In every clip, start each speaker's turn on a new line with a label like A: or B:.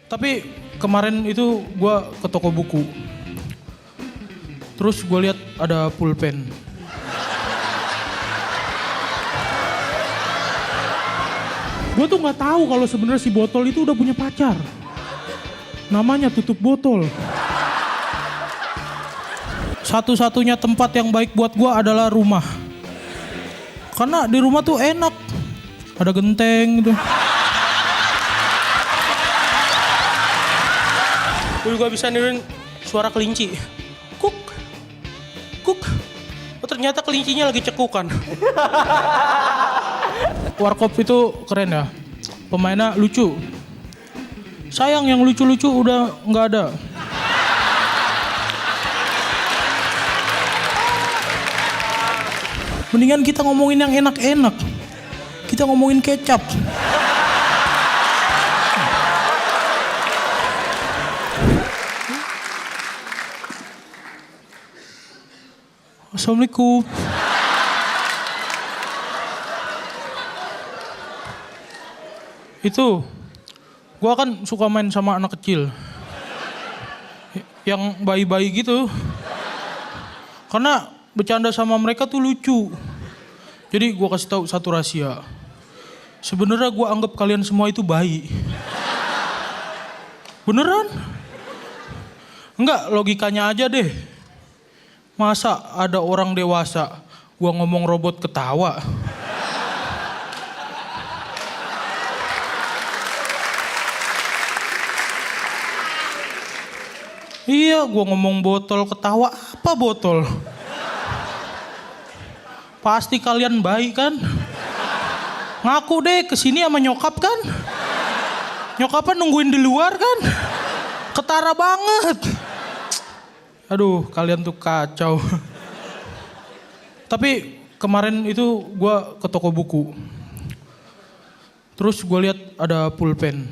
A: Tapi kemarin itu gue ke toko buku. Terus gue lihat ada pulpen. Gue tuh nggak tahu kalau sebenarnya si botol itu udah punya pacar. Namanya tutup botol. Satu-satunya tempat yang baik buat gue adalah rumah. Karena di rumah tuh enak. Ada genteng gitu. Gue juga bisa niruin suara kelinci. Kuk, kuk. Oh ternyata kelincinya lagi cekukan. Warkop itu keren ya. Pemainnya lucu. Sayang yang lucu-lucu udah nggak ada. Mendingan kita ngomongin yang enak-enak. Kita ngomongin kecap. Assalamualaikum. Itu, gua kan suka main sama anak kecil. Yang bayi-bayi gitu. Karena bercanda sama mereka tuh lucu. Jadi gua kasih tahu satu rahasia. Sebenarnya gua anggap kalian semua itu bayi. Beneran? Enggak, logikanya aja deh. Masa ada orang dewasa, gua ngomong robot ketawa. Iya, gua ngomong botol ketawa, apa botol? Pasti kalian baik kan? Ngaku deh kesini sama nyokap kan? Nyokapnya nungguin di luar kan? Ketara banget. Aduh, kalian tuh kacau. Tapi kemarin itu gue ke toko buku. Terus gue lihat ada pulpen.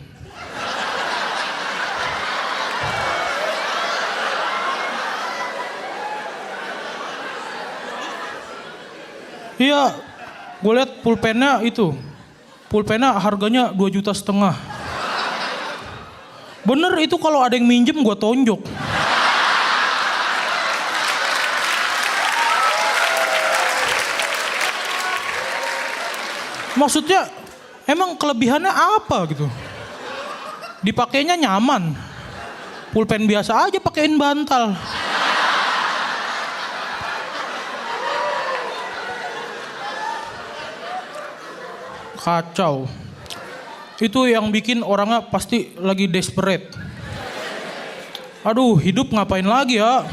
A: Iya, gue lihat pulpennya itu. Pulpennya harganya 2,5 juta. Bener itu kalau ada yang minjem gue tonjok. Maksudnya emang kelebihannya apa gitu? Dipakainya nyaman. Pulpen biasa aja pakein bantal. Kacau. Itu yang bikin orangnya pasti lagi desperate. Aduh, hidup ngapain lagi ya?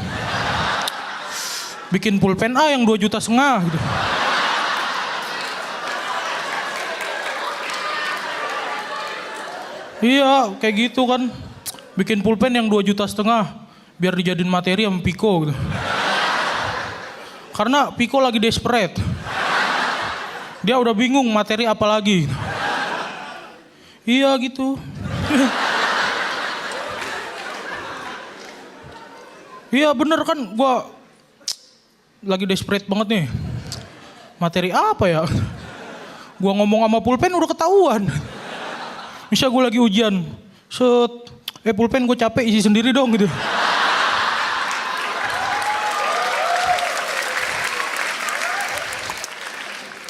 A: Bikin pulpen yang 2,5 juta gitu. Iya, kayak gitu kan. Bikin pulpen yang 2,5 juta biar dijadiin materi sama Piko gitu. Karena Piko lagi desperate. Dia udah bingung materi apa lagi. Iya gitu. Iya bener kan, gua lagi desperate banget nih. Materi apa ya? Gua ngomong sama pulpen udah ketahuan. Misal gue lagi ujian, pulpen gue capek isi sendiri dong gitu.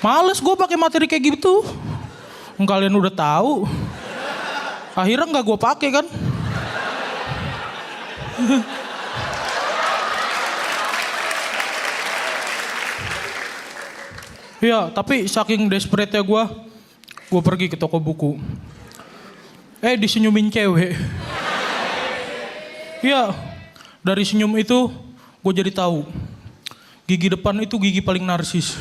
A: Males gue pakai materi kayak gitu. Kalian udah tahu. Akhirnya nggak gue pakai kan. Iya, tapi saking desperate-nya gue pergi ke toko buku. Disenyumin cewek. Iya, dari senyum itu gue jadi tahu gigi depan itu gigi paling narsis.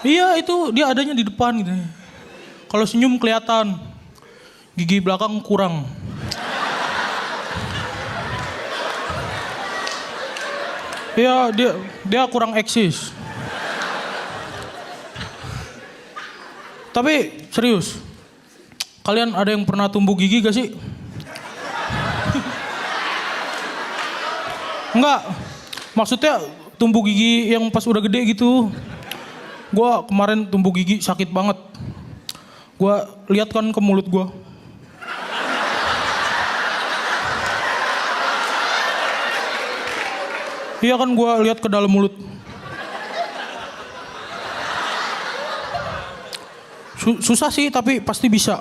A: Iya itu dia adanya di depan gitu. Kalau senyum kelihatan, gigi belakang kurang. Iya dia kurang eksis. Tapi serius. Kalian ada yang pernah tumbuh gigi gak sih? Enggak, maksudnya tumbuh gigi yang pas udah gede gitu. Gua kemarin tumbuh gigi sakit banget. Gua lihat kan ke mulut gua. Iya kan gue lihat ke dalam mulut. Susah sih tapi pasti bisa.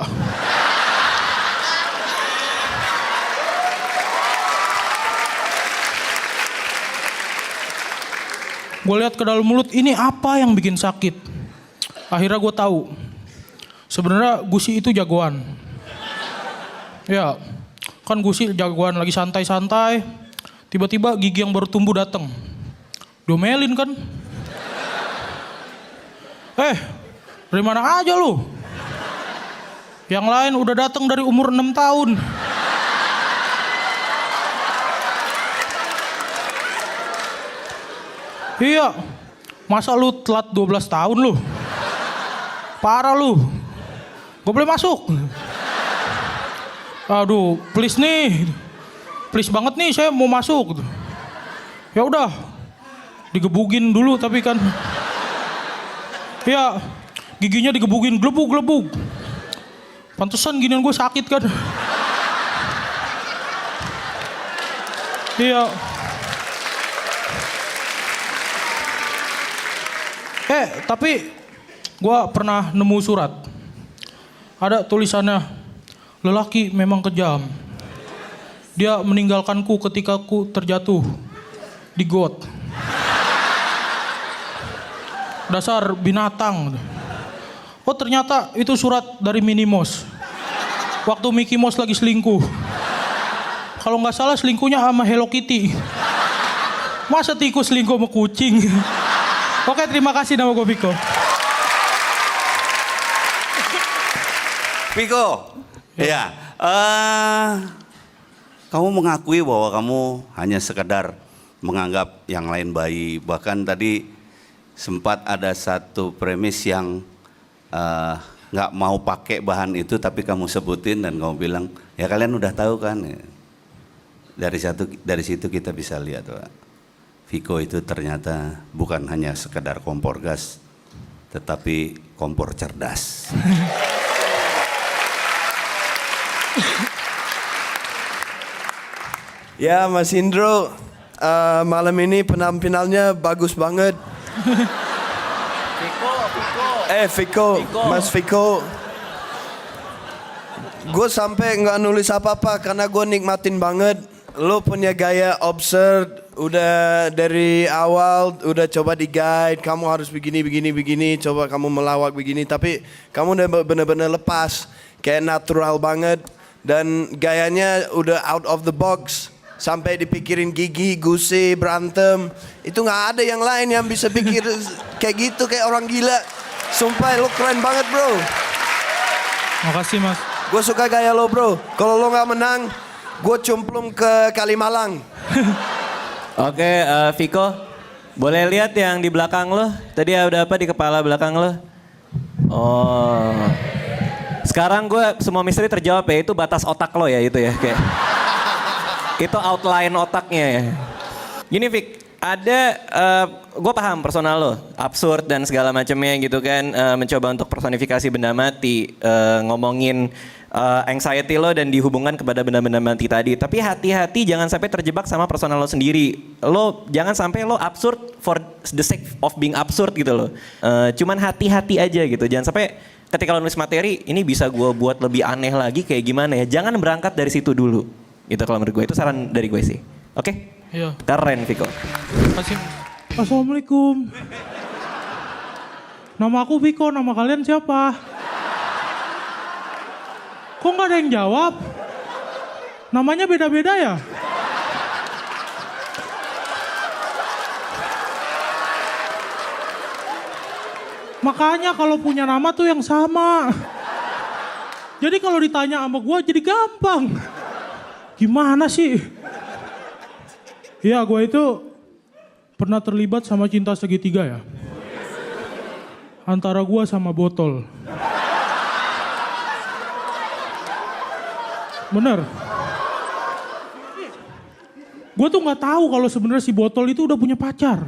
A: Gue lihat ke dalam mulut, ini apa yang bikin sakit? Akhirnya gue tahu. Sebenarnya Gusi itu jagoan. Ya, kan Gusi jagoan lagi santai-santai. Tiba-tiba gigi yang baru tumbuh datang. Domelin kan? Dari mana aja lu? Yang lain udah datang dari umur 6 tahun. Iya, masa lu telat 12 tahun lu? Parah lu. Gue boleh masuk? Aduh, please nih. Please banget nih, saya mau masuk. Ya udah, digebugin dulu tapi kan. Ya, giginya digebugin, gelebug. Pantesan ginian gue sakit kan. Iya. Tapi gue pernah nemu surat. Ada tulisannya, lelaki memang kejam. Dia meninggalkanku ketika ku terjatuh di got. Dasar binatang. Oh ternyata itu surat dari Minnie Mouse. Waktu Mickey Mouse lagi selingkuh. Kalau nggak salah selingkuhnya sama Hello Kitty. Masa tikus selingkuh sama kucing? Oke, terima kasih, nama gue Viko.
B: Viko, ya, kamu mengakui bahwa kamu hanya sekedar menganggap yang lain bayi. Bahkan tadi sempat ada satu premis yang nggak mau pakai bahan itu, tapi kamu sebutin dan kamu bilang, ya kalian udah tahu kan. Dari situ kita bisa lihat, Pak. Viko itu ternyata bukan hanya sekedar kompor gas, tetapi kompor cerdas.
C: Ya Mas Indro, malam ini penampilannya bagus banget. Viko, Mas Viko. Gue sampai nggak nulis apa-apa karena gue nikmatin banget. Lo punya gaya absurd, udah dari awal udah coba di guide, kamu harus begini, coba kamu melawak begini, tapi kamu udah bener-bener lepas, kayak natural banget, dan gayanya udah out of the box, sampai dipikirin gigi, Gusi, berantem, itu nggak ada yang lain yang bisa pikir kayak gitu, kayak orang gila. Sumpah lo keren banget bro.
A: Makasih mas.
C: Gue suka gaya lo bro, kalau lo nggak menang, gue cumplung ke Kalimalang.
D: Oke, Viko, boleh lihat yang di belakang lo? Tadi ada apa di kepala belakang lo? Oh, sekarang gue semua misteri terjawab ya, itu batas otak lo ya itu ya, kayak itu outline otaknya ya. Gini Vik, ada, gue paham personal lo, absurd dan segala macamnya gitu kan, mencoba untuk personifikasi benda mati, ngomongin anxiety lo dan dihubungkan kepada benda-benda mati tadi. Tapi hati-hati jangan sampai terjebak sama personal lo sendiri. Lo jangan sampai lo absurd for the sake of being absurd gitu loh. Cuman hati-hati aja gitu. Jangan sampai ketika lo nulis materi, ini bisa gue buat lebih aneh lagi kayak gimana ya. Jangan berangkat dari situ dulu. Gitu kalau menurut gue, itu saran dari gue sih. Oke?
A: Iya.
D: Keren Viko.
A: Terima kasih. Assalamualaikum. Nama aku Viko, nama kalian siapa? Kok nggak ada yang jawab? Namanya beda-beda ya? Makanya kalau punya nama tuh yang sama. Jadi kalau ditanya sama gue jadi gampang. Gimana sih? Ya gue itu pernah terlibat sama cinta segitiga ya. Antara gue sama botol. Bener. Gue tuh nggak tahu kalau sebenarnya si botol itu udah punya pacar.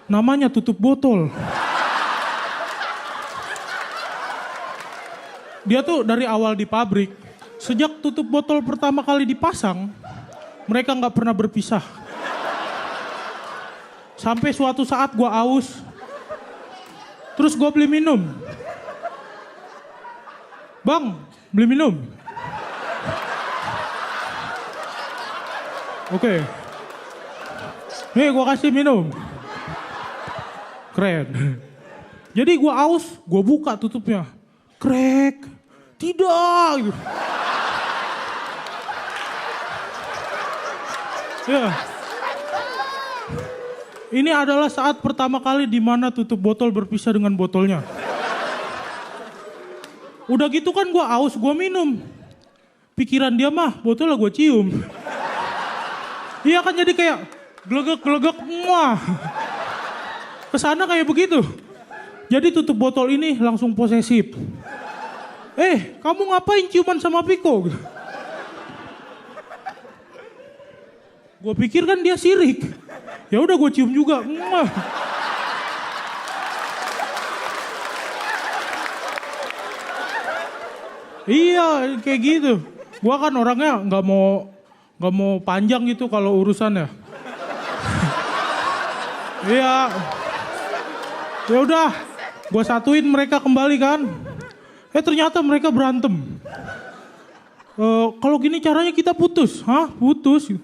A: Namanya tutup botol. Dia tuh dari awal di pabrik, sejak tutup botol pertama kali dipasang, mereka nggak pernah berpisah. Sampai suatu saat gue aus. Terus gue beli minum. Bang, beli minum. Oke. Nih gue kasih minum. Keren. Jadi gue aus, gue buka tutupnya. Krek. Tidak. Gitu. Ya. Ini adalah saat pertama kali di mana tutup botol berpisah dengan botolnya. Udah gitu kan gue aus, gue minum. Pikiran dia mah botolnya gue cium. Iya kan jadi kayak glegek-glegek muah. Kesana kayak begitu. Jadi tutup botol ini langsung posesif. Kamu ngapain ciuman sama Piko? Gue pikir kan dia sirik. Ya udah gue cium juga. Muah. Iya kayak gitu. Gua kan orangnya nggak mau panjang gitu kalau urusannya. Iya. Ya udah, gua satuin mereka kembali kan. Ternyata mereka berantem. Kalau gini caranya kita putus, hah? Putus.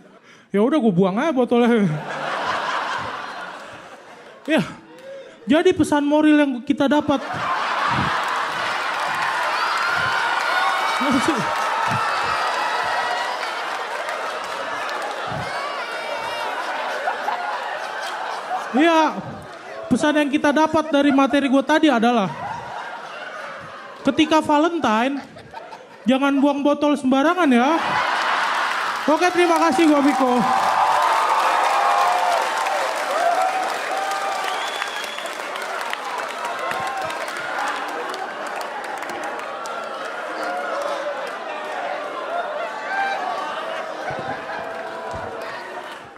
A: Ya udah gua buang aja botolnya. Ya, jadi pesan moral yang kita dapat. Iya, pesan yang kita dapat dari materi gue tadi adalah ketika Valentine, jangan buang botol sembarangan ya. Oke, terima kasih gue Piko.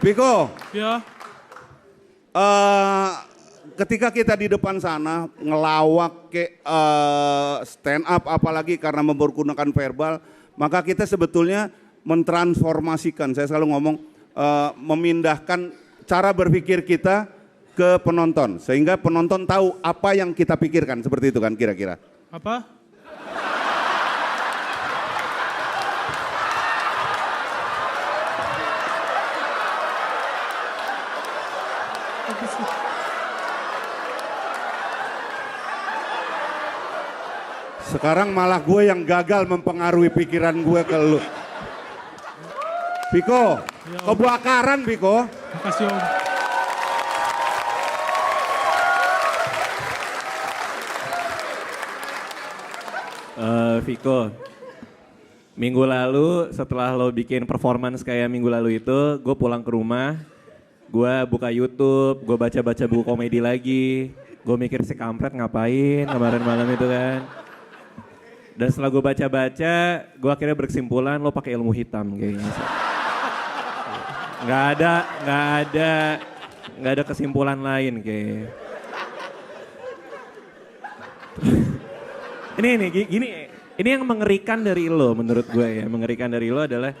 E: Piko,
A: Ya.
E: ketika kita di depan sana ngelawak ke stand up apalagi karena mempergunakan verbal, maka kita sebetulnya mentransformasikan, saya selalu ngomong, memindahkan cara berpikir kita ke penonton. Sehingga penonton tahu apa yang kita pikirkan, seperti itu kan kira-kira.
A: Apa?
E: Sekarang malah gue yang gagal mempengaruhi pikiran gue ke lu. Piko, kebakaran Piko.
A: Makasih Om.
D: Viko, minggu lalu setelah lo bikin performance kayak minggu lalu itu, gue pulang ke rumah, gue buka YouTube, gue baca-baca buku komedi lagi, gue mikir si kampret ngapain kemarin malam itu kan. Dan setelah gue baca-baca, gue akhirnya berkesimpulan lo pakai ilmu hitam kayaknya. Nggak ada kesimpulan lain kayak. Ini yang mengerikan dari lo menurut gue ya. Mengerikan dari lo adalah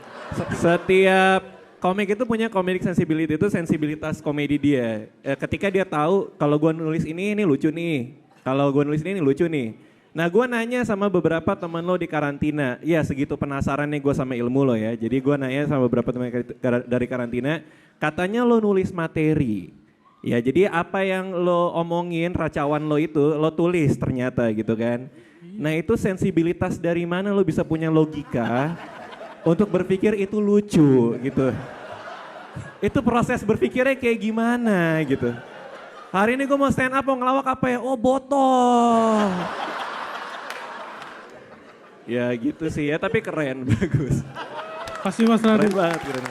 D: setiap komik itu punya comedic sensibility, itu sensibilitas komedi dia. Ketika dia tahu kalau gue nulis ini lucu nih. Kalau gue nulis ini lucu nih. Nah gue nanya sama beberapa teman lo di karantina. Ya segitu penasaran nih gue sama ilmu lo ya. Jadi gue nanya sama beberapa teman dari karantina. Katanya lo nulis materi. Ya jadi apa yang lo omongin, racawan lo itu lo tulis ternyata gitu kan. Nah itu sensibilitas dari mana lo bisa punya logika untuk berpikir itu lucu gitu. Itu proses berpikirnya kayak gimana gitu. Hari ini gue mau stand up mau ngelawak apa ya? Oh botol. Ya gitu sih ya tapi keren, bagus.
A: Kasih Mas Radit.
D: Keren banget, keren.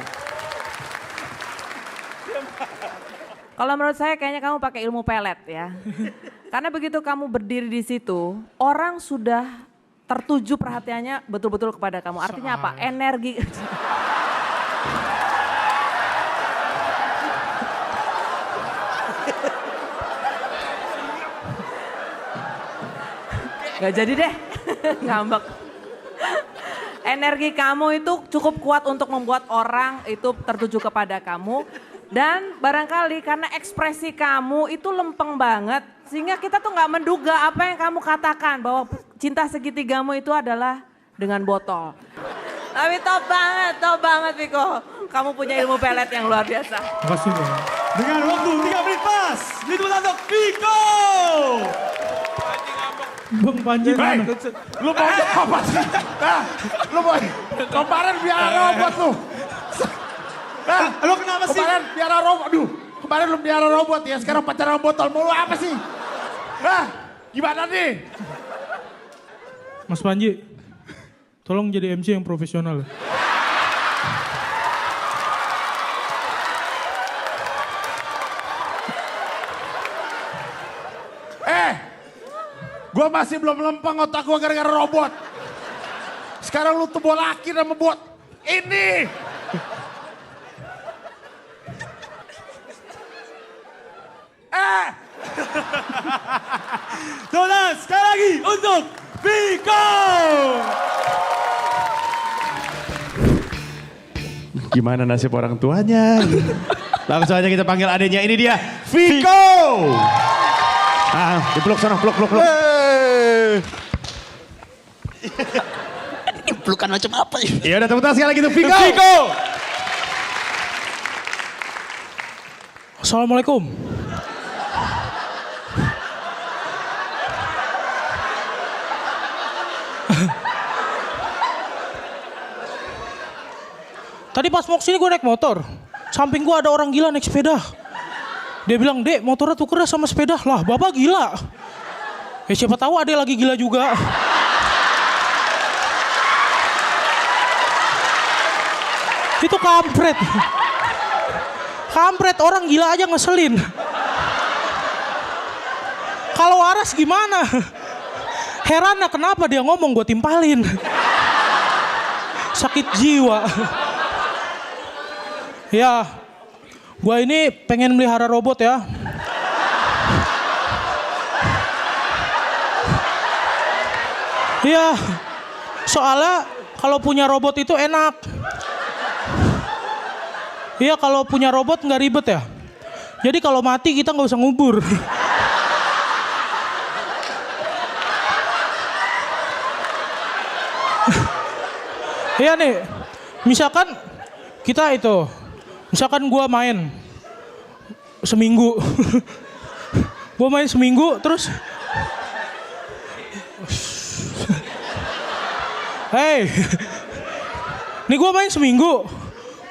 F: Kalau menurut saya kayaknya kamu pakai ilmu pelet ya. Karena begitu kamu berdiri di situ, orang sudah tertuju perhatiannya betul-betul kepada kamu. Artinya apa? Energi. Gak jadi deh, ngambek. Energi kamu itu cukup kuat untuk membuat orang itu tertuju kepada kamu. Dan barangkali karena ekspresi kamu itu lempeng banget, sehingga kita tuh nggak menduga apa yang kamu katakan bahwa cinta segitigamu itu adalah dengan botol. Tapi top banget Viko. Kamu punya ilmu pelet yang luar biasa.
A: Makasih Bang.
G: Dengan waktu 3 menit pas, itu untuk Viko.
A: Bang Panji mana?
G: Lu mau apa sih? Lu mau kemarin biara robot lu. Lu kenapa sih? Kemarin biara robot, kemarin lu biara robot ya, sekarang pacaran botol mulu apa sih? Gimana nih?
A: Mas Panji, tolong jadi MC yang profesional.
G: Gua masih belum lempeng otak gua gara-gara robot. Sekarang lu tuh bolaki sama bot. Ini. Tunas, sekali lagi untuk Viko. Gimana nasib orang tuanya? Langsung aja kita panggil adanya, ini dia Viko. Dipeluk sana, peluk.
H: Pelukan macam apa ya?
G: Iya udah tepuk tangan sekali lagi untuk Viko.
A: Assalamualaikum. Tadi pas mau kesini gue naik motor. Samping gue ada orang gila naik sepeda. Dia bilang, "Dek, motornya tukernya sama sepeda." Lah, bapak gila. Ya siapa tahu ada lagi gila juga. Itu kampret. Kampret, orang gila aja ngeselin. Kalau waras gimana? Heran kenapa dia ngomong gue timpalin. Sakit jiwa. Ya, gue ini pengen melihara robot ya. Iya, soalnya kalau punya robot itu enak. Iya, kalau punya robot nggak ribet ya. Jadi kalau mati kita nggak usah ngubur. Iya nih, misalkan kita itu, misalkan gua main seminggu, gua main seminggu terus, hey, nih gua main seminggu,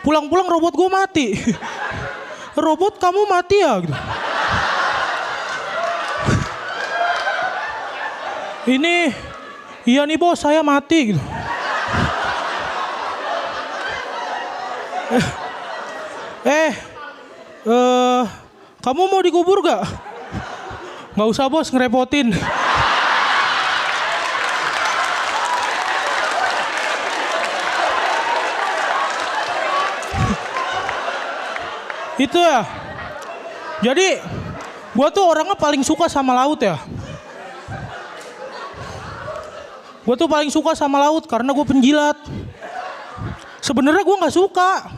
A: pulang-pulang robot gua mati, robot kamu mati ya? Gitu. Ini, iya nih bos saya mati gitu. Kamu mau dikubur gak? Gak usah bos, ngerepotin. Itu ya. Jadi, gua tuh orangnya paling suka sama laut ya. Gua tuh paling suka sama laut karena gua penjilat. Sebenarnya gua nggak suka.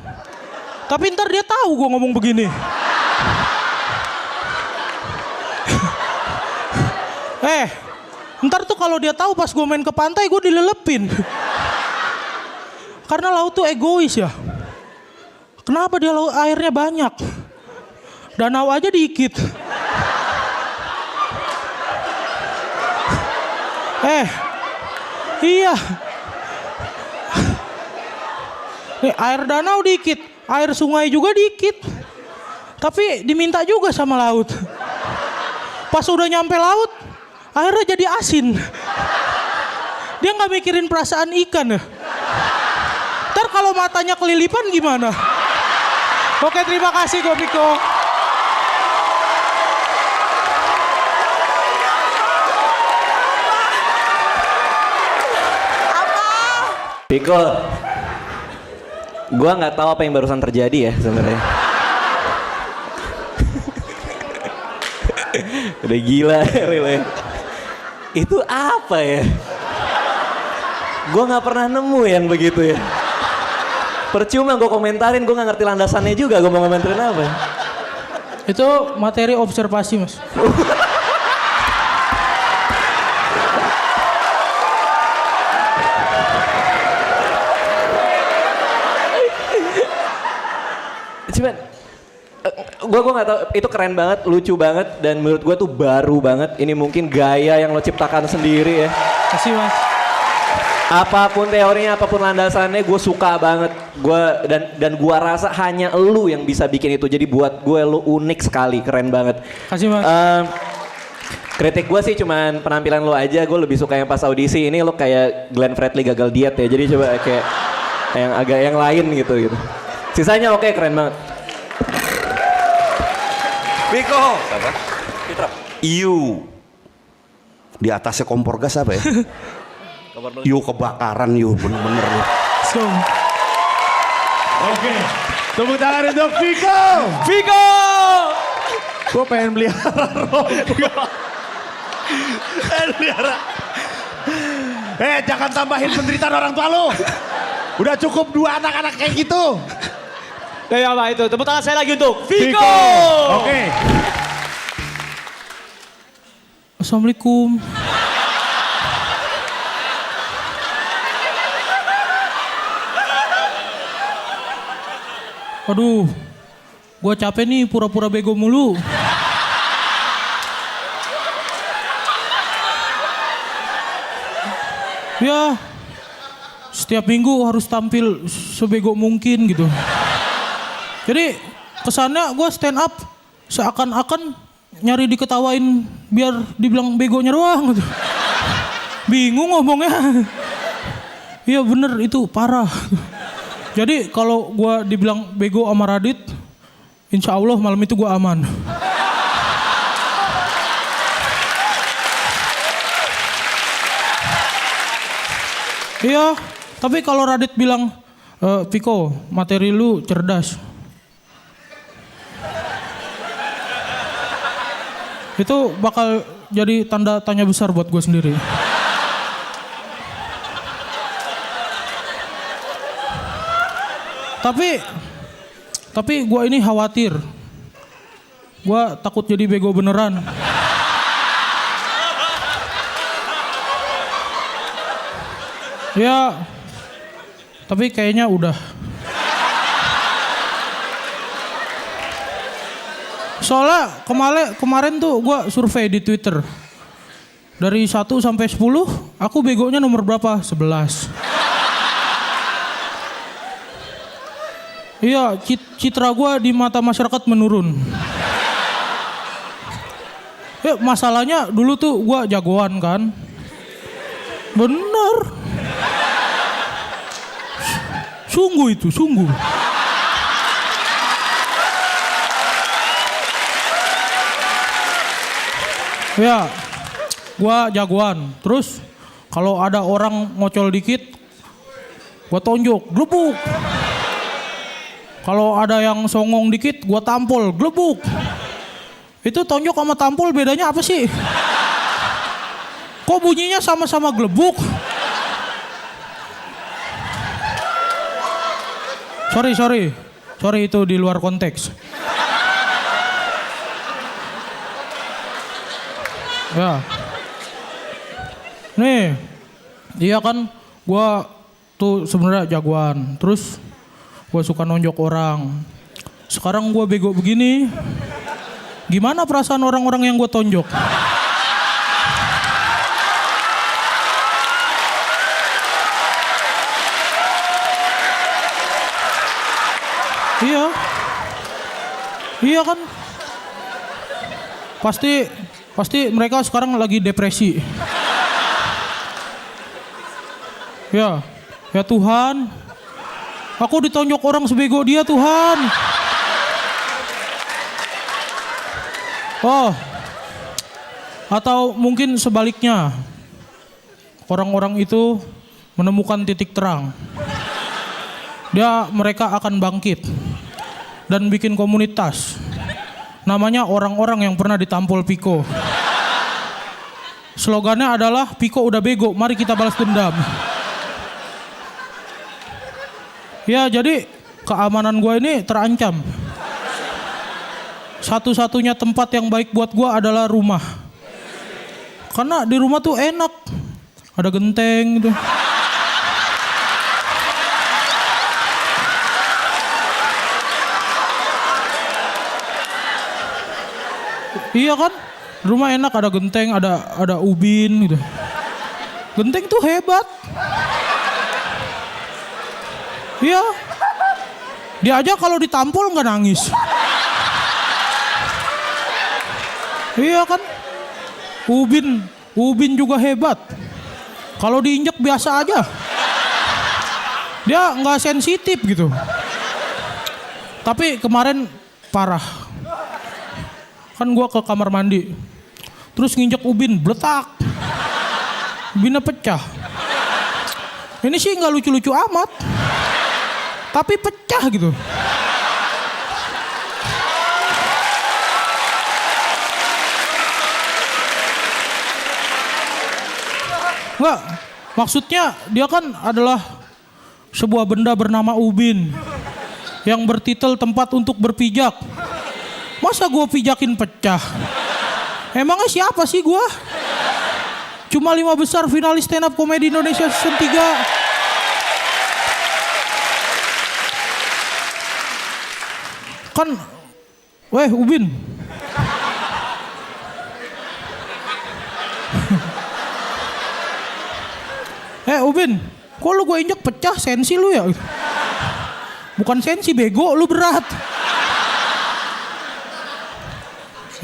A: Tapi ntar dia tahu gue ngomong begini. Ntar tuh kalau dia tahu pas gue main ke pantai gue dilelepin. Karena laut tuh egois ya. Kenapa dia airnya banyak? Danau aja dikit. Iya. Nih, air danau dikit, air sungai juga dikit. Tapi diminta juga sama laut. Pas udah nyampe laut, airnya jadi asin. Dia nggak mikirin perasaan ikan ya. Ntar kalau matanya kelilipan gimana? Oke, terima kasih Viko.
D: Viko, gua nggak tahu apa yang barusan terjadi ya sebenarnya. Udah gila ya. Itu apa ya? Gua nggak pernah nemu yang begitu ya. Percuma gue komentarin, gue gak ngerti landasannya juga, gue mau komentarin apa.
A: Itu materi observasi, Mas.
D: Cuman, gue nggak tahu, itu keren banget, lucu banget, dan menurut gue tuh baru banget. Ini mungkin gaya yang lo ciptakan sendiri ya.
A: Kasih, Mas.
D: Apapun teorinya, apapun landasannya, gue suka banget. Dan gue rasa hanya lu yang bisa bikin itu. Jadi buat gue lu unik sekali, keren banget.
A: Kasih, Mas.
D: Kritik gue sih cuman penampilan lo aja. Gue lebih suka yang pas audisi ini lo kayak Glenn Fredly gagal diet ya. Jadi coba kayak yang agak yang lain gitu. Sisanya oke, keren banget.
B: Viko. Apa? Iu. Di atasnya kompor gas apa ya? Iu kebakaran, Iu bener-bener.
A: So.
G: Oke. Tepuk tangan untuk Viko.
A: Viko!
G: Gue pengen pelihara robot. Jangan tambahin penderitaan orang tua lu. Udah cukup 2 anak-anak kayak gitu.
A: Kayak apa itu? Tepuk tangan saya lagi untuk Viko!
G: Oke.
A: Assalamualaikum. Aduh, gua capek nih pura-pura bego mulu. Ya, setiap minggu harus tampil sebego mungkin gitu. Jadi kesannya gue stand up seakan-akan nyari diketawain biar dibilang begonya doang gitu. Bingung ngomongnya. Iya bener itu parah. Jadi kalau gue dibilang bego sama Radit, insya Allah malam itu gue aman. Iya, tapi kalau Radit bilang, Viko materi lu cerdas. Itu bakal jadi tanda tanya besar buat gue sendiri. Tapi gue ini khawatir. Gue takut jadi bego beneran. Ya, tapi kayaknya udah. Soalnya kemarin tuh gue survei di Twitter. Dari 1 sampai 10, aku begonya nomor berapa? 11. Iya, citra gue di mata masyarakat menurun. Ya, masalahnya dulu tuh gue jagoan kan. Bener. Sungguh itu, sungguh. Ya, gua jagoan. Terus kalau ada orang ngocol dikit, gua tonjok, glebuk. Kalau ada yang songong dikit, gua tampol, glebuk. Itu tonjok sama tampol bedanya apa sih? Kok bunyinya sama-sama glebuk? Sorry itu di luar konteks. Ya. Nih, iya kan gua tuh sebenarnya jagoan. Terus gua suka nonjok orang. Sekarang gua bego begini. Gimana perasaan orang-orang yang gua tonjok? Iya kan? Pasti mereka sekarang lagi depresi. Ya Tuhan. Aku ditonjok orang sebego dia, Tuhan. Oh. Atau mungkin sebaliknya. Orang-orang itu menemukan titik terang. Mereka akan bangkit dan bikin komunitas. Namanya orang-orang yang pernah ditampol Viko. Slogannya adalah Viko udah bego, mari kita balas dendam. Ya jadi keamanan gue ini terancam. Satu-satunya tempat yang baik buat gue adalah rumah. Karena di rumah tuh enak. Ada genteng gitu. Iya kan? Rumah enak, ada genteng, ada ubin gitu. Genteng tuh hebat. Iya. Dia aja kalau ditampol nggak nangis. Iya kan? Ubin juga hebat. Kalau diinjek biasa aja. Dia nggak sensitif gitu. Tapi kemarin parah. Kan gua ke kamar mandi. Terus nginjek ubin, bletak. Ubinnya pecah. Ini sih nggak lucu-lucu amat. Tapi pecah gitu. Enggak, maksudnya dia kan adalah sebuah benda bernama ubin yang bertitel tempat untuk berpijak. Masa gue pijakin pecah? Emangnya siapa sih gue? Cuma 5 besar finalis stand up komedi Indonesia season 3. Kan, weh ubin. Ubin, kok lu gue injek pecah sensi lu ya? Bukan sensi bego, lu berat.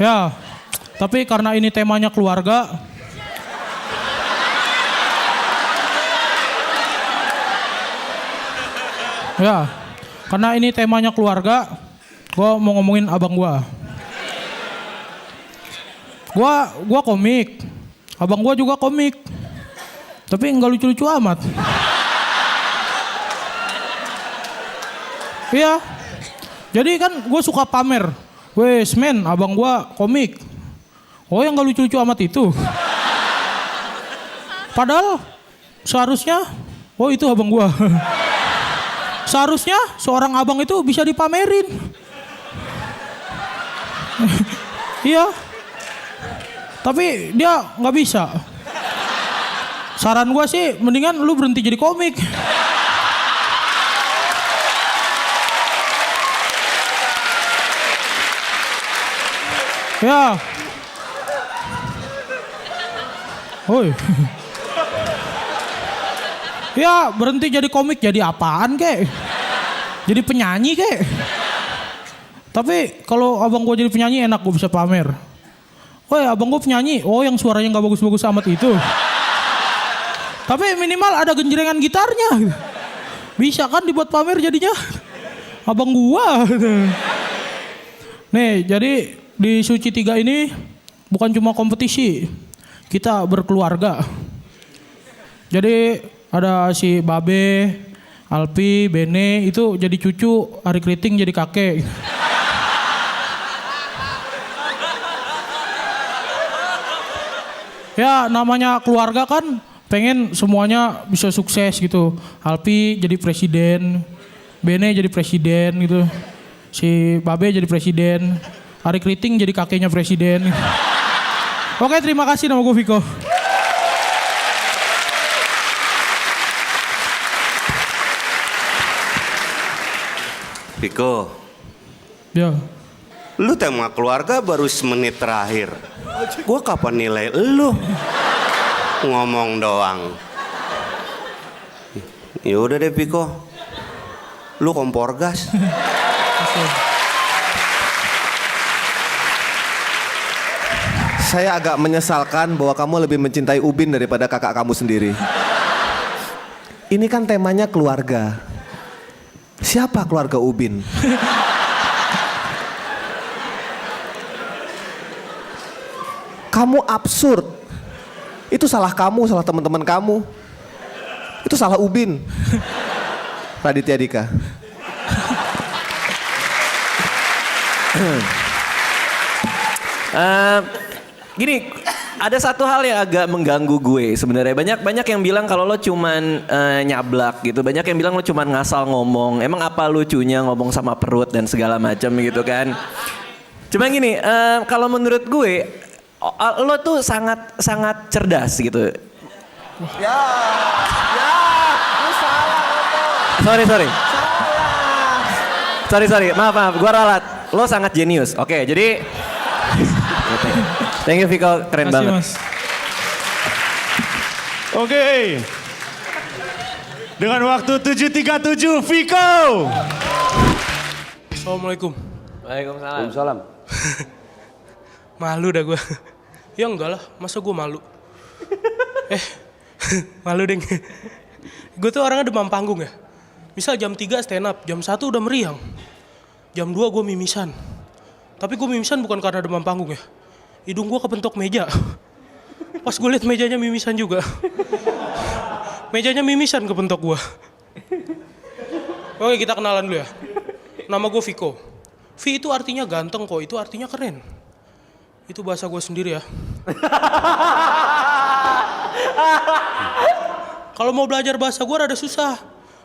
A: Ya, tapi karena ini temanya keluarga. Ya, karena ini temanya keluarga, gue mau ngomongin abang gue. Gue komik, abang gue juga komik. Tapi nggak lucu-lucu amat. Iya. Jadi kan gue suka pamer. Wes men, abang gue komik. Oh yang nggak lucu-lucu amat itu. Padahal seharusnya, oh itu abang gue. Seharusnya seorang abang itu bisa dipamerin. Iya. Tapi dia nggak bisa. Saran gue sih mendingan lu berhenti jadi komik. Ya. Woi. Ya berhenti jadi komik, jadi apaan kek? Jadi penyanyi kek? Tapi kalau abang gue jadi penyanyi enak, gue bisa pamer. Woi abang gue penyanyi, oh yang suaranya gak bagus-bagus amat itu. Tapi minimal ada genjrengan gitarnya. Bisa kan dibuat pamer jadinya. Abang gua. Nih jadi di Suci 3 ini bukan cuma kompetisi. Kita berkeluarga. Jadi ada si Babe, Alpi, Bene itu jadi cucu, Ari Kriting jadi kakek. Ya namanya keluarga kan pengen semuanya bisa sukses gitu. Alpi jadi presiden, Bene jadi presiden gitu. Si Babe jadi presiden, Ari Kriting jadi kakeknya presiden. Oke terima kasih, nama gue Viko.
B: Viko.
A: Ya.
B: Lu tema keluarga baru semenit terakhir. Gua kapan nilai lu? Ngomong doang. Ya udah deh Viko. Lu kompor gas.
H: Saya agak menyesalkan bahwa kamu lebih mencintai Ubin daripada kakak kamu sendiri. Ini kan temanya keluarga. Siapa keluarga Ubin? Kamu absurd. Itu salah kamu, salah teman-teman kamu. Itu salah Ubin. Raditya Dika.
D: Gini, ada satu hal yang agak mengganggu gue sebenarnya. Banyak yang bilang kalau lo cuman nyablak gitu. Banyak yang bilang lo cuman ngasal ngomong. Emang apa lucunya ngomong sama perut dan segala macam gitu kan. Cuma gini, kalau menurut gue lo tuh sangat cerdas gitu.
H: Lu salah.
D: Sorry. Maaf. Gue ralat. Lo sangat jenius. Oke, jadi thank you Viko, keren
A: Makasih,
D: banget.
A: Mas.
G: Oke. Dengan waktu 7.37 Viko.
A: Assalamualaikum.
D: Waalaikumsalam.
A: Malu dah gue. Ya enggak lah, masa gue malu? Malu deng. Gue tuh orangnya demam panggung ya. Misal jam 3 stand up, jam 1 udah meriang. Jam 2 gue mimisan. Tapi gue mimisan bukan karena demam panggung ya. Hidung gue kepentok meja. Pas gue liat mejanya mimisan juga. Mejanya mimisan kepentok gue. Oke, kita kenalan dulu ya. Nama gue Viko. V itu artinya ganteng kok, itu artinya keren. Itu bahasa gue sendiri ya. Kalau mau belajar bahasa gue rada susah.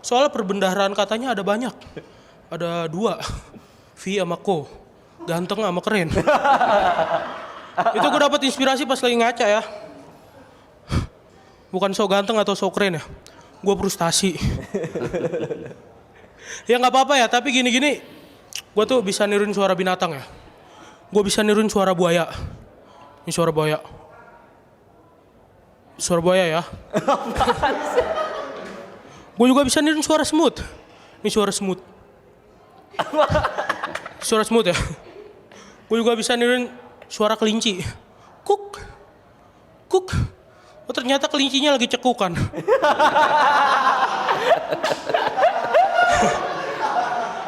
A: Soalnya perbendaharaan katanya ada banyak. Ada 2. V sama ko. Ganteng sama keren. Itu gue dapat inspirasi pas lagi ngaca ya. Bukan so ganteng atau so keren ya. Gue frustasi. Ya nggak apa-apa ya, tapi gini-gini gue tuh bisa niruin suara binatang ya. Gue bisa niruin suara buaya. Ini suara buaya. Suara buaya ya. Gue juga bisa niruin suara semut. Ini suara semut. Suara semut ya. Gue juga bisa niruin suara kelinci. Kuk. Kuk. Oh ternyata kelincinya lagi cekukan.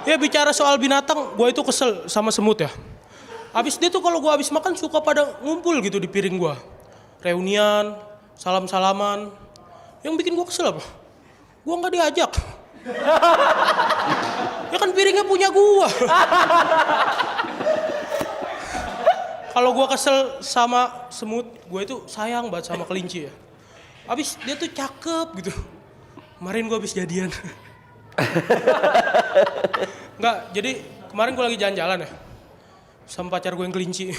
A: Ya bicara soal binatang, gue itu kesel sama semut ya. Abis dia tuh kalau gue abis makan suka pada ngumpul gitu di piring gue. Reunian, salam-salaman. Yang bikin gue kesel apa? Gue gak diajak. Ya kan piringnya punya gue. Kalau gue kesel sama semut, gue itu sayang banget sama kelinci ya. Abis dia tuh cakep gitu. Kemarin gue abis jadian. Enggak, jadi kemarin gue lagi jalan-jalan ya. Sama pacar gue yang kelinci.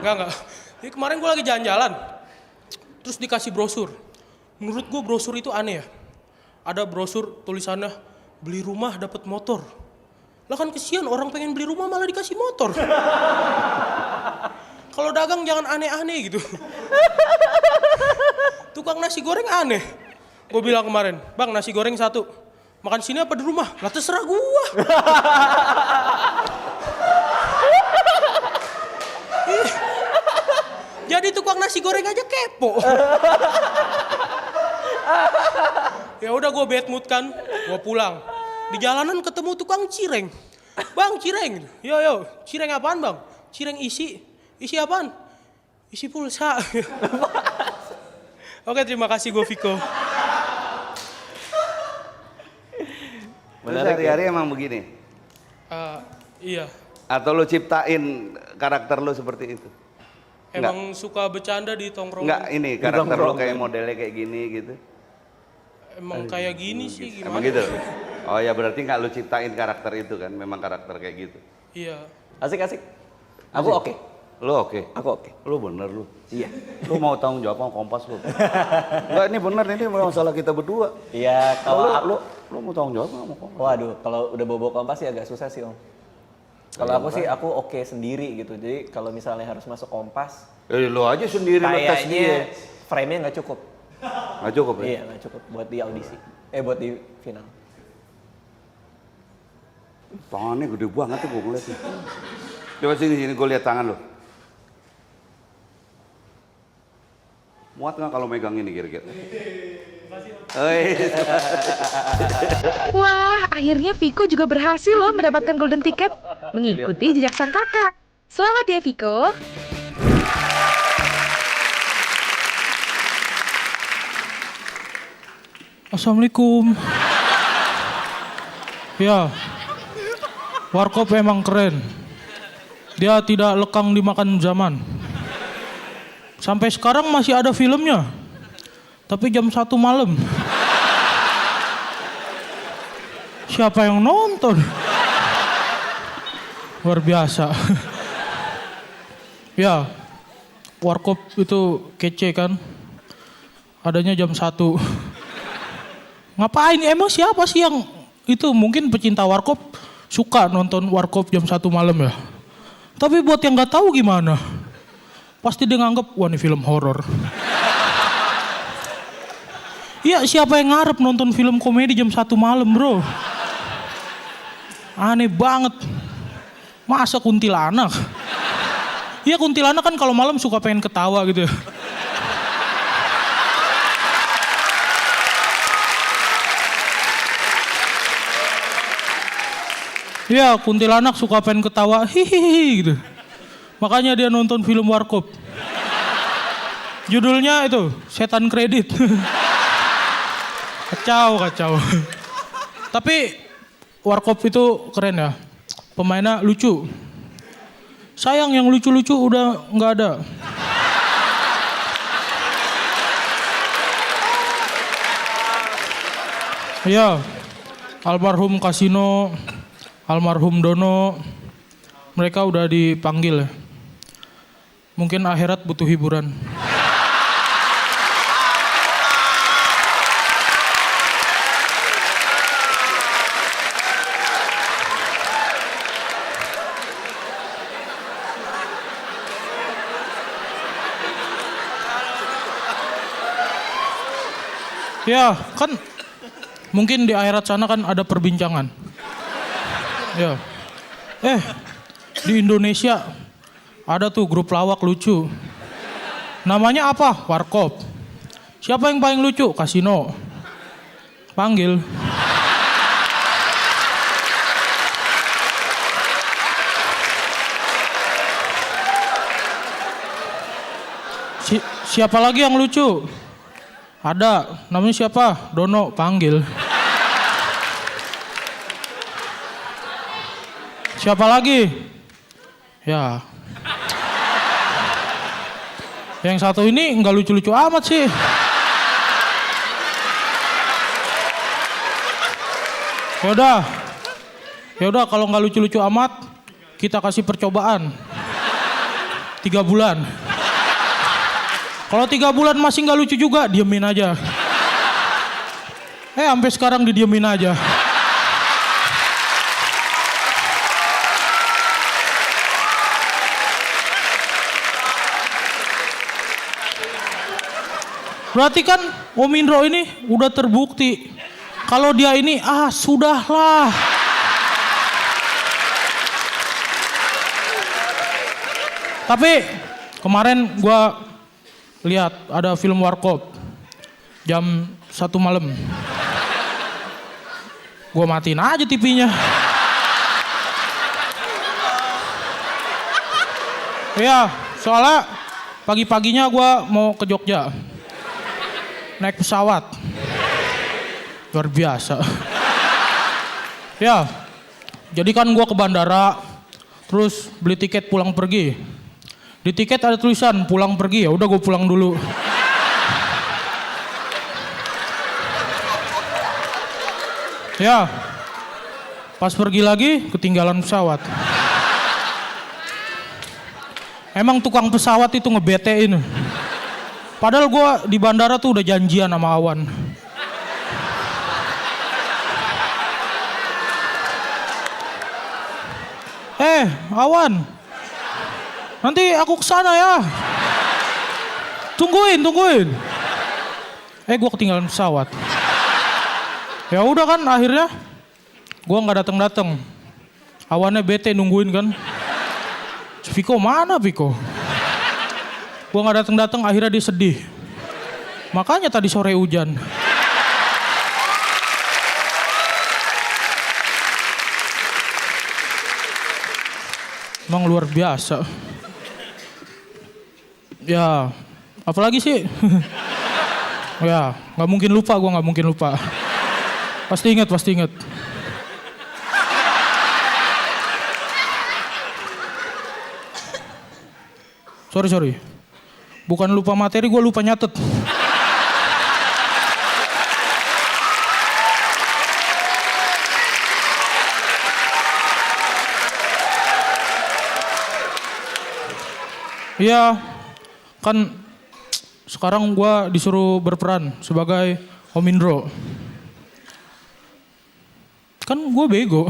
A: Enggak. Jadi kemarin gue lagi jalan-jalan. Terus dikasih brosur. Menurut gue brosur itu aneh ya. Ada brosur tulisannya beli rumah dapat motor. Lah kan kesian orang pengen beli rumah malah dikasih motor. Kalau dagang jangan aneh-aneh gitu. Tukang nasi goreng aneh. Gue bilang kemarin, bang nasi goreng 1. Makan sini apa di rumah? Lah terserah gua. Jadi tukang nasi goreng aja kepo. Ya udah gue bad mood kan, gue pulang. Di jalanan ketemu tukang cireng. Bang cireng, yo cireng apaan bang? Cireng isi apaan? Isi pulsa. Oke terima kasih gue Viko.
B: Terus hari-hari emang begini?
A: Iya.
B: Atau lo ciptain karakter lo seperti itu?
A: Emang suka bercanda di tongkrongan?
B: Enggak, ini karakter lo kayak modelnya kayak gini gitu.
A: Emang kayak gini sih gimana?
B: Emang gitu? Oh ya berarti nggak lo ciptain karakter itu kan, memang karakter kayak gitu.
A: Iya.
D: Asik. Aku oke.
B: Lo oke?
D: Aku oke.
B: Lo bener lo?
D: Iya.
B: Lo mau tanggung jawab sama Kompas lo? Enggak ini bener, ini masalah kita berdua.
D: Iya, kalau
B: Lo mau tanggung jawab sama Kompas?
D: waduh, kalau udah bobo Kompas sih agak susah sih Om. Kalau aku sih aku oke sendiri gitu. Jadi kalau misalnya harus masuk Kompas,
B: Lo aja sendiri lo tes dia.
D: kayaknya frame-nya nggak cukup.
B: Nggak cukup ya?
D: Iya nggak cukup buat di audisi. Buat di final.
B: Tangannya gede banget tuh gue ngeliat nih. Coba sini gue lihat tangan lo. Muat nggak kalau megang ini kira-kira?
I: Wah, akhirnya Viko juga berhasil loh mendapatkan golden ticket mengikuti jejak sang kakak. Selamat ya Viko.
A: Assalamualaikum. Ya, Warkop emang keren. Dia tidak lekang dimakan zaman. Sampai sekarang masih ada filmnya. Tapi jam 1 malam. Siapa yang nonton? Luar biasa. Ya, Warkop itu kece kan. Adanya jam 1. Ngapain? Emang siapa sih yang itu mungkin pecinta Warkop suka nonton Warkop jam 1 malam ya. Tapi buat yang nggak tahu gimana? Pasti dia nganggep, wah ini film horor. Iya, siapa yang ngarep nonton film komedi jam 1 malam, bro? Aneh banget. Masa kuntilanak? Iya, kuntilanak kan kalau malam suka pengen ketawa gitu ya. Iya, kuntilanak suka pengen ketawa, hihihi gitu. Makanya dia nonton film Warkop. Judulnya itu, Setan Kredit. Kacau. Tapi Warkop itu keren ya. Pemainnya lucu. Sayang yang lucu-lucu udah nggak ada. Iya, almarhum Kasino, almarhum Dono, mereka udah dipanggil ya. Mungkin akhirat butuh hiburan. Ya, kan mungkin di akhirat sana kan ada perbincangan. Ya. Di Indonesia ada tuh grup lawak lucu. Namanya apa? Warkop. Siapa yang paling lucu? Kasino. Panggil. Siapa lagi yang lucu? Ada, namanya siapa? Dono, panggil. Siapa lagi? Ya. Yang satu ini nggak lucu-lucu amat sih. Yaudah kalau nggak lucu-lucu amat, kita kasih percobaan. 3 bulan. Kalau 3 bulan masih nggak lucu juga, diemin aja. Sampai sekarang didiemin aja. Berarti kan Om Indro ini udah terbukti. Kalau dia ini, sudahlah. Tapi kemarin gua lihat ada film Warkop jam 1 malam. Gua matiin aja TV-nya. Ya, soalnya pagi-paginya gua mau ke Jogja. Naik pesawat. Luar biasa. Ya, jadi kan gua ke bandara, terus beli tiket pulang pergi. Di tiket ada tulisan pulang pergi, ya udah gue pulang dulu. Ya, pas pergi lagi ketinggalan pesawat. Emang tukang pesawat itu ngebetein. Padahal gue di bandara tuh udah janjian sama Awan. Awan. Nanti aku kesana ya. Tungguin. Gue ketinggalan pesawat. Ya udah kan akhirnya gue nggak datang. Awannya bete nungguin kan. Viko mana Viko? Gue nggak datang. Akhirnya dia sedih. Makanya tadi sore hujan. Emang luar biasa. Ya, apalagi sih? Ya, nggak mungkin lupa, gue nggak mungkin lupa. Pasti inget. Sorry. Bukan lupa materi, gue lupa nyatet. Iya, kan sekarang gue disuruh berperan sebagai Om Indro. Kan gue bego.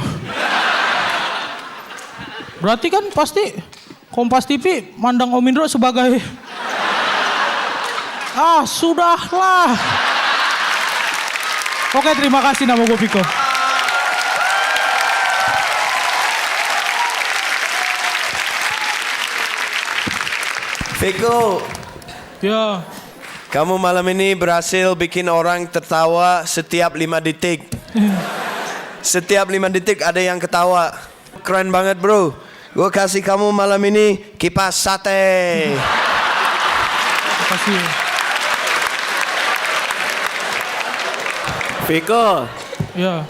A: Berarti kan pasti Kompas TV mandang Om Indro sebagai... Ah, sudahlah. Oke, terima kasih, nama gue Viko.
C: Viko,
A: Ya,
C: kamu malam ini berhasil bikin orang tertawa setiap 5 detik. Setiap 5 detik ada yang ketawa. Keren banget bro. Gue kasih kamu malam ini kipas sate.
A: terima kasih.
D: Viko,
A: Ya,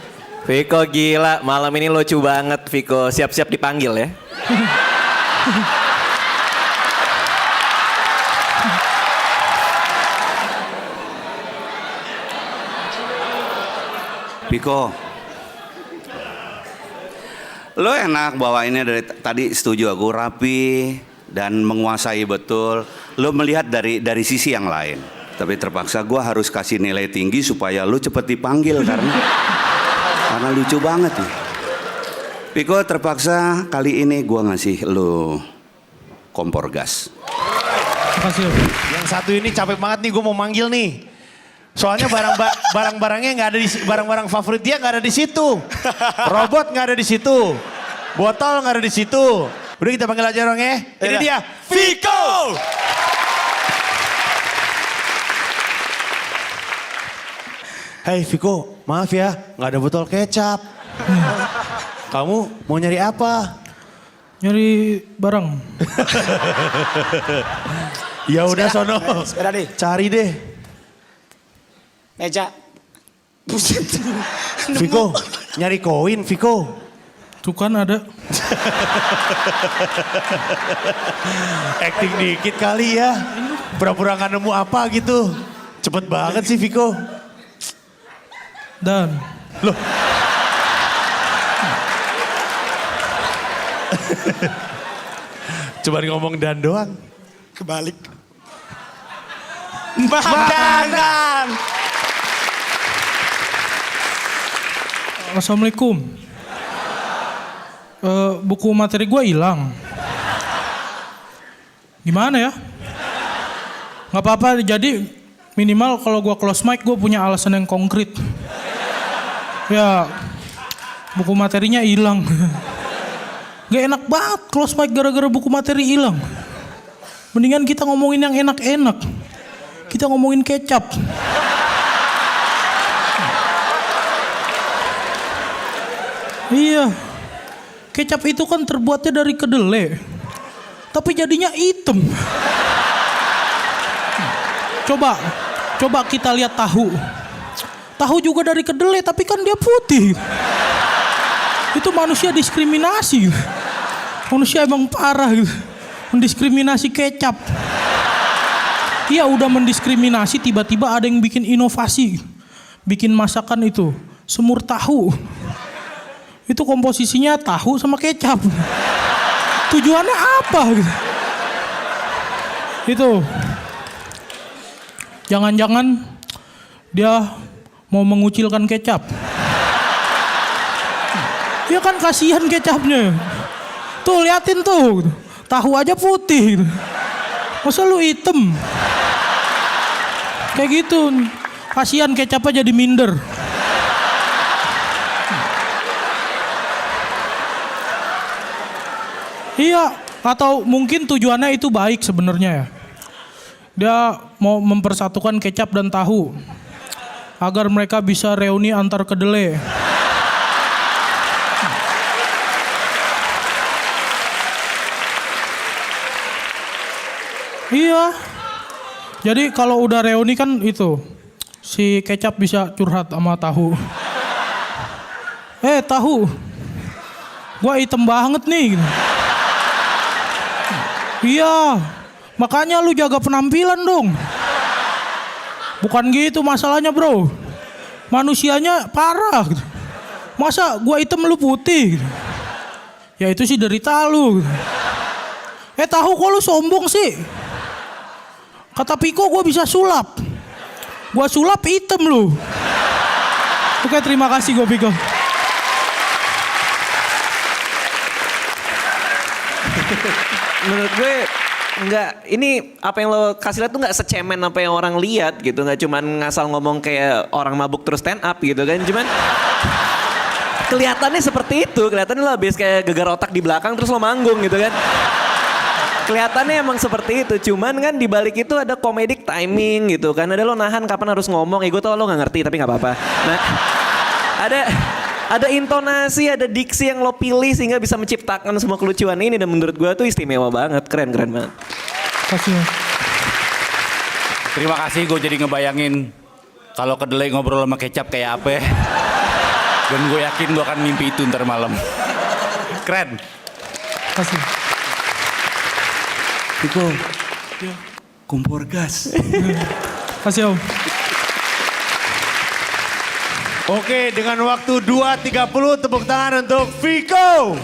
D: Viko gila, malam ini lucu banget Viko. Siap-siap dipanggil ya.
B: Piko, lo enak bawainnya dari tadi, setuju aku, rapi dan menguasai betul. Lo melihat dari sisi yang lain. Tapi terpaksa gue harus kasih nilai tinggi supaya lo cepet dipanggil karena lucu banget nih. Piko, terpaksa kali ini gue ngasih lo kompor gas.
A: terima kasih.
G: Yang satu ini capek banget nih, gue mau manggil nih. Soalnya barang-barangnya nggak ada di barang-barang favorit dia nggak ada di situ. Robot nggak ada di situ. Botol nggak ada di situ. Udah kita panggil aja orangnya. Ini dia, Viko. Hai Viko, maaf ya, nggak ada botol kecap. Kamu mau nyari apa?
A: Nyari barang.
G: Ya udah sono.
J: Sepeda deh.
G: Cari deh.
J: Meja. Buset.
G: Viko, nyari koin Viko.
A: Tuh kan ada.
G: Acting dikit kali ya. Pura-pura nggak nemu apa gitu. Cepet banget sih Viko.
A: Dan
G: Loh. Coba ngomong dan doang.
J: Kebalik.
G: Makanan.
A: Assalamualaikum. Buku materi gue hilang. Gimana ya? Gak apa-apa, jadi minimal kalau gue close mic gue punya alasan yang konkret. Ya, buku materinya hilang. Gak enak banget close mic gara-gara buku materi hilang. Mendingan kita ngomongin yang enak-enak. Kita ngomongin kecap. Iya, kecap itu kan terbuatnya dari kedelai, tapi jadinya hitam. Coba kita lihat tahu. Tahu juga dari kedelai, tapi kan dia putih. Itu manusia diskriminasi. Manusia emang parah gitu. Mendiskriminasi kecap. Iya udah mendiskriminasi, tiba-tiba ada yang bikin inovasi. Bikin masakan itu, semur tahu. Itu komposisinya tahu sama kecap. Tujuannya apa gitu? Itu. Jangan-jangan dia mau mengucilkan kecap. Ya kan kasihan kecapnya. Tuh liatin tuh. Tahu aja putih. Masa lu hitam? Kayak gitu. Kasihan kecapnya jadi minder. Iya, atau mungkin tujuannya itu baik sebenarnya ya. Dia mau mempersatukan kecap dan tahu agar mereka bisa reuni antar kedelai. Iya. Jadi kalau udah reuni kan itu si kecap bisa curhat sama tahu. Tahu. Gua hitam banget nih. Iya, Makanya lu jaga penampilan dong. Bukan gitu masalahnya bro. Manusianya parah. Masa gua hitam lu putih? Ya itu sih derita lu. Tahu kok lu sombong sih. Kata Piko gua bisa sulap. Gua sulap hitam lu. Oke, terima kasih gua Piko.
D: Menurut gue enggak, ini apa yang lo kasih lihat tuh nggak secemen apa yang orang lihat gitu, nggak cuman ngasal ngomong kayak orang mabuk terus stand up gitu kan, cuman kelihatannya seperti itu, kelihatannya lo habis kayak gegar otak di belakang terus lo manggung gitu kan. Kelihatannya emang seperti itu, cuman kan di balik itu ada comedic timing gitu kan, ada lo nahan kapan harus ngomong, gue tau lo nggak ngerti tapi nggak apa-apa. Nah, ada intonasi, ada diksi yang lo pilih sehingga bisa menciptakan semua kelucuan ini, dan menurut gue tuh istimewa banget, keren banget.
A: Kasih.
K: Terima kasih, gue jadi ngebayangin kalau kedelai ngobrol sama kecap kayak apa ya. Dan gue yakin gue akan mimpi itu ntar malam. Keren.
A: Kasih.
K: Piko, kompor gas.
A: Kasih Om.
G: Oke, dengan waktu 2.30 tepuk tangan untuk Viko.